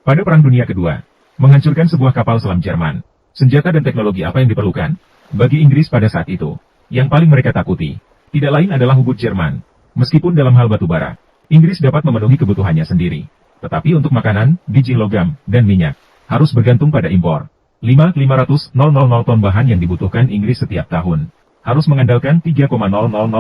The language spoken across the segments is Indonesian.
Pada Perang Dunia Kedua, menghancurkan sebuah kapal selam Jerman. Senjata dan teknologi apa yang diperlukan? Bagi Inggris pada saat itu, yang paling mereka takuti, tidak lain adalah U-boot Jerman. Meskipun dalam hal batu bara, Inggris dapat memenuhi kebutuhannya sendiri. Tetapi untuk makanan, biji logam, dan minyak, harus bergantung pada impor. 500.000 ton bahan yang dibutuhkan Inggris setiap tahun. Harus mengandalkan 3,000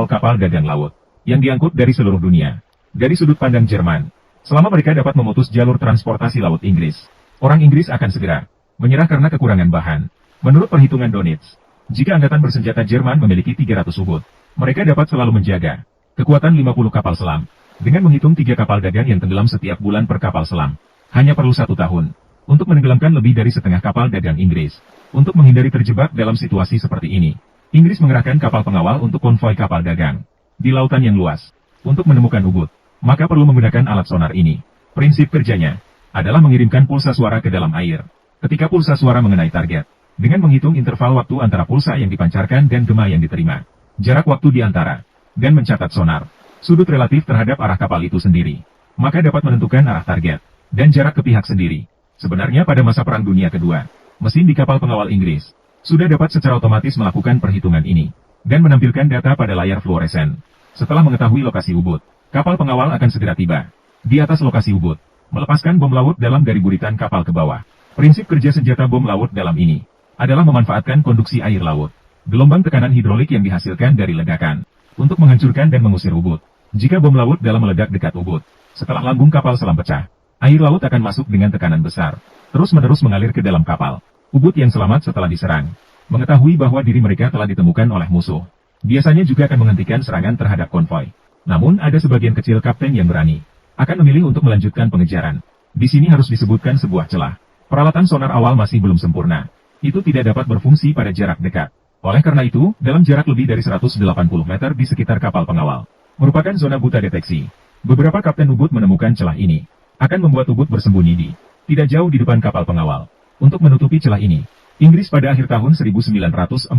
kapal dagang laut, yang diangkut dari seluruh dunia. Dari sudut pandang Jerman, selama mereka dapat memutus jalur transportasi laut Inggris, orang Inggris akan segera menyerah karena kekurangan bahan. Menurut perhitungan Donitz, jika angkatan bersenjata Jerman memiliki 300 U-boot, mereka dapat selalu menjaga kekuatan 50 kapal selam. Dengan menghitung 3 kapal dagang yang tenggelam setiap bulan per kapal selam, hanya perlu 1 tahun untuk menenggelamkan lebih dari setengah kapal dagang Inggris. Untuk menghindari terjebak dalam situasi seperti ini, Inggris mengerahkan kapal pengawal untuk konvoi kapal dagang di lautan yang luas. Untuk menemukan U-boot, maka perlu menggunakan alat sonar ini. Prinsip kerjanya adalah mengirimkan pulsa suara ke dalam air. Ketika pulsa suara mengenai target, dengan menghitung interval waktu antara pulsa yang dipancarkan dan gema yang diterima, jarak waktu di antara, dan mencatat sonar sudut relatif terhadap arah kapal itu sendiri, maka dapat menentukan arah target dan jarak ke pihak sendiri. Sebenarnya pada masa Perang Dunia Kedua, mesin di kapal pengawal Inggris sudah dapat secara otomatis melakukan perhitungan ini dan menampilkan data pada layar fluoresen. Setelah mengetahui lokasi U-boot, kapal pengawal akan segera tiba di atas lokasi U-boot, melepaskan bom laut dalam dari buritan kapal ke bawah. Prinsip kerja senjata bom laut dalam ini adalah memanfaatkan konduksi air laut, gelombang tekanan hidrolik yang dihasilkan dari ledakan, untuk menghancurkan dan mengusir U-boot. Jika bom laut dalam meledak dekat U-boot, setelah lambung kapal selam pecah, air laut akan masuk dengan tekanan besar, terus-menerus mengalir ke dalam kapal. U-boot yang selamat setelah diserang, mengetahui bahwa diri mereka telah ditemukan oleh musuh, biasanya juga akan menghentikan serangan terhadap konvoi. Namun ada sebagian kecil kapten yang berani, akan memilih untuk melanjutkan pengejaran. Di sini harus disebutkan sebuah celah. Peralatan sonar awal masih belum sempurna. Itu tidak dapat berfungsi pada jarak dekat. Oleh karena itu, dalam jarak lebih dari 180 meter di sekitar kapal pengawal, merupakan zona buta deteksi. Beberapa kapten U-boot menemukan celah ini, akan membuat U-boot bersembunyi di tidak jauh di depan kapal pengawal. Untuk menutupi celah ini, Inggris pada akhir tahun 1941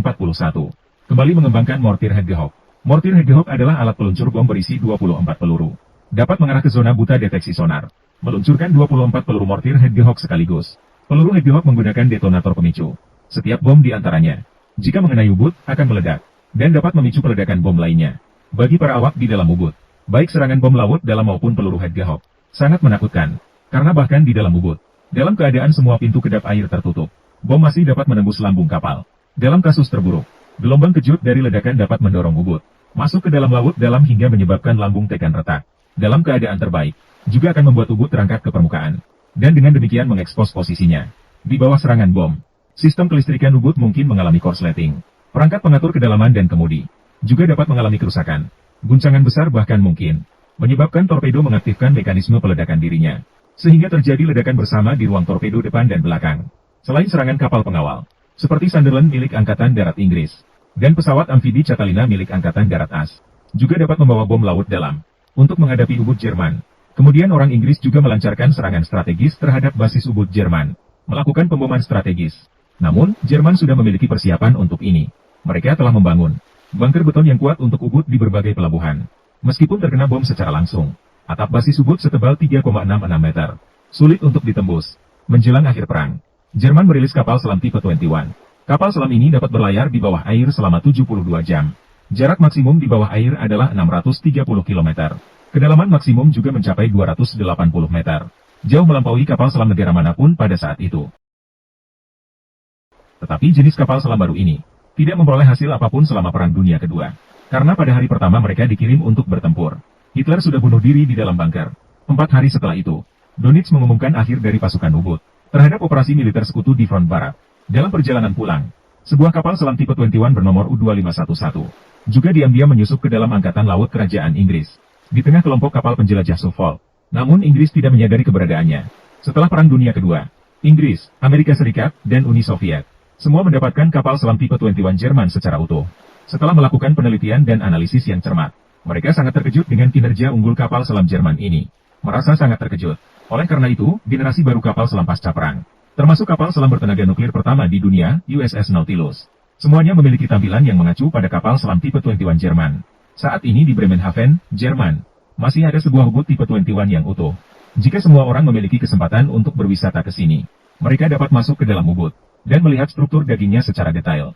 kembali mengembangkan mortir Hedgehog. Mortir Hedgehog adalah alat peluncur bom berisi 24 peluru. Dapat mengarah ke zona buta deteksi sonar. Meluncurkan 24 peluru mortir Hedgehog sekaligus. Peluru Hedgehog menggunakan detonator pemicu. Setiap bom di antaranya, jika mengenai U-boot, akan meledak, dan dapat memicu peledakan bom lainnya. Bagi para awak di dalam U-boot, baik serangan bom laut dalam maupun peluru Hedgehog, sangat menakutkan, karena bahkan di dalam U-boot, dalam keadaan semua pintu kedap air tertutup, bom masih dapat menembus lambung kapal. Dalam kasus terburuk, gelombang kejut dari ledakan dapat mendorong U-boot masuk ke dalam laut dalam hingga menyebabkan lambung tekan retak. Dalam keadaan terbaik, juga akan membuat U-boot terangkat ke permukaan, dan dengan demikian mengekspos posisinya di bawah serangan bom. Sistem kelistrikan U-boot mungkin mengalami korsleting. Perangkat pengatur kedalaman dan kemudi juga dapat mengalami kerusakan. Guncangan besar bahkan mungkin menyebabkan torpedo mengaktifkan mekanisme peledakan dirinya, sehingga terjadi ledakan bersama di ruang torpedo depan dan belakang. Selain serangan kapal pengawal, seperti Sunderland milik Angkatan Darat Inggris, dan pesawat amfibi Catalina milik Angkatan Darat AS, juga dapat membawa bom laut dalam untuk menghadapi U-boot Jerman. Kemudian orang Inggris juga melancarkan serangan strategis terhadap basis U-boot Jerman, melakukan pemboman strategis. Namun, Jerman sudah memiliki persiapan untuk ini. Mereka telah membangun bunker beton yang kuat untuk U-boot di berbagai pelabuhan. Meskipun terkena bom secara langsung, atap basis U-boot setebal 3,66 meter, sulit untuk ditembus. Menjelang akhir perang, Jerman merilis kapal selam tipe 21. Kapal selam ini dapat berlayar di bawah air selama 72 jam. Jarak maksimum di bawah air adalah 630 km. Kedalaman maksimum juga mencapai 280 meter. Jauh melampaui kapal selam negara manapun pada saat itu. Tetapi jenis kapal selam baru ini tidak memperoleh hasil apapun selama Perang Dunia Kedua. Karena pada hari pertama mereka dikirim untuk bertempur, Hitler sudah bunuh diri di dalam bunker. 4 hari setelah itu, Donitz mengumumkan akhir dari pasukan U-boot terhadap operasi militer sekutu di front barat. Dalam perjalanan pulang, sebuah kapal selam tipe 21 bernomor U-2511 juga diam-diam menyusup ke dalam angkatan laut kerajaan Inggris, di tengah kelompok kapal penjelajah Suffolk. Namun Inggris tidak menyadari keberadaannya. Setelah Perang Dunia Kedua, Inggris, Amerika Serikat, dan Uni Soviet semua mendapatkan kapal selam tipe 21 Jerman secara utuh. Setelah melakukan penelitian dan analisis yang cermat, mereka sangat terkejut dengan kinerja unggul kapal selam Jerman ini. Merasa sangat terkejut. Oleh karena itu, generasi baru kapal selam pasca perang, termasuk kapal selam bertenaga nuklir pertama di dunia, USS Nautilus, semuanya memiliki tampilan yang mengacu pada kapal selam tipe 21 Jerman. Saat ini di Bremerhaven, Jerman, masih ada sebuah U-boot tipe 21 yang utuh. Jika semua orang memiliki kesempatan untuk berwisata ke sini, mereka dapat masuk ke dalam ubud dan melihat struktur dagingnya secara detail.